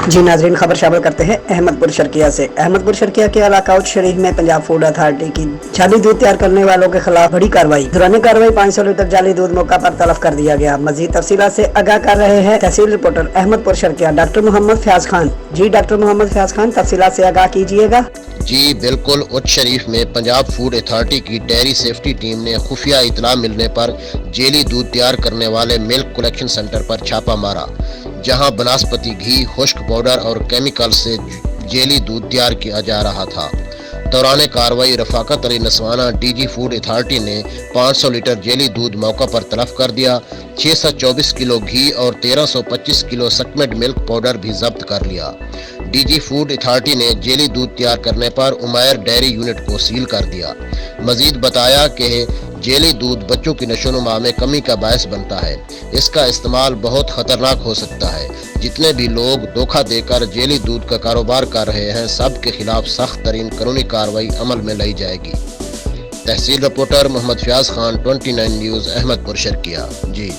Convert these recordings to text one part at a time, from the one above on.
जी नाजरीन, खबर शामिल करते हैं अहमदपुर शर्किया से। अहमदपुर शर्किया के अलाकाउट शरीफ में पंजाब फूड अथॉरिटी की जाली दूध तैयार करने वालों के खिलाफ बड़ी कार्रवाई। दौरान कार्रवाई 500 लीटर जाली दूध मौका पर तलब कर दिया गया। मजीद तफसीलात से आगाह कर रहे हैं तहसील रिपोर्टर अहमदपुर शर्किया डॉक्टर मोहम्मद फयाज खान। जी डॉक्टर मोहम्मद फयाज खान, तफसीलात से आगाह कीजिएगा। जी बिल्कुल, उच्च शरीफ में पंजाब फूड अथॉरिटी की डेयरी सेफ्टी टीम ने खुफिया इतला मिलने पर जेली दूध तैयार करने वाले मिल्क कलेक्शन सेंटर पर छापा मारा, जहां बनास्पति घी, खुश्क पाउडर और केमिकल से जेली दूध तैयार किया जा रहा था। दौरान कार्रवाई Rafaqat Ali Naswana DG food authority ने 500 लीटर जेली दूध मौका पर तलब कर दिया। 624 किलो घी और 1325 किलो सकमेट मिल्क पाउडर भी जब्त कर लिया। डीजी फूड अथॉरिटी ने जेली दूध तैयार करने पर उमैर डेयरी यूनिट को सील कर दिया। मजीद बताया कि जेली दूध बच्चों की नशोनुमा में कमी का बायस बनता है। इसका इस्तेमाल बहुत खतरनाक हो सकता है। जितने भी लोग धोखा देकर जेली दूध का कारोबार कर रहे हैं, सब के खिलाफ सख्त तरीन कानूनी कार्रवाई अमल में लाई जाएगी। तहसील रिपोर्टर मोहम्मद फयाज खान, 29 न्यूज़, अहमदपुर शर्किया। जी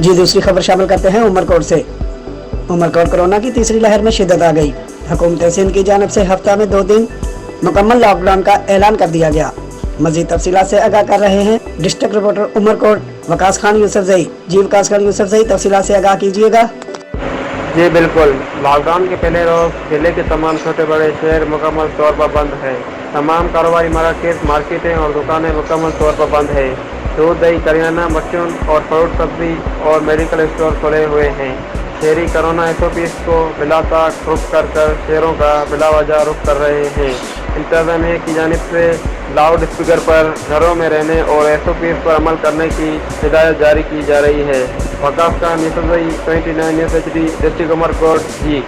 जी दूसरी खबर शामिल करते हैं उमरकोट से। उमरकोट कोरोना की तीसरी लहर में शिद्दत आ गई। हुकूमत सिंध की जानिब से हफ्ता में 2 दिन मुकम्मल लॉकडाउन का ऐलान कर दिया गया। मजीद तफसीलात से आगाह कर रहे हैं डिस्ट्रिक्ट रिपोर्टर उमरकोट वकास खान यूसुफजई। जी वकास खान यूसुफजई, तफसीलात से आगाह कीजिएगा। जी बिल्कुल, लॉकडाउन के पहले रोज जिले के तमाम छोटे बड़े शहर मुकम्मल तौर पर बंद है। तमाम कारोबारी मराकज़, मार्केटें और दुकानें मुकम्मल तौर पर बंद है। दूध, दही, करियाना, मक्खन और फ्रूट, सब्जी और मेडिकल स्टोर खुले हुए हैं। शहरी कोरोना SOPs को बिला ताक रुख कर शहरों का बिला वजह रुख कर रहे हैं। इंतजामिया की जानिब से लाउड स्पीकर पर घरों में रहने और SOPs पर अमल करने की हिदायत जारी की जा रही है। Waqas Khan Yousafzai, 29 news HD, district Umarkot. जी।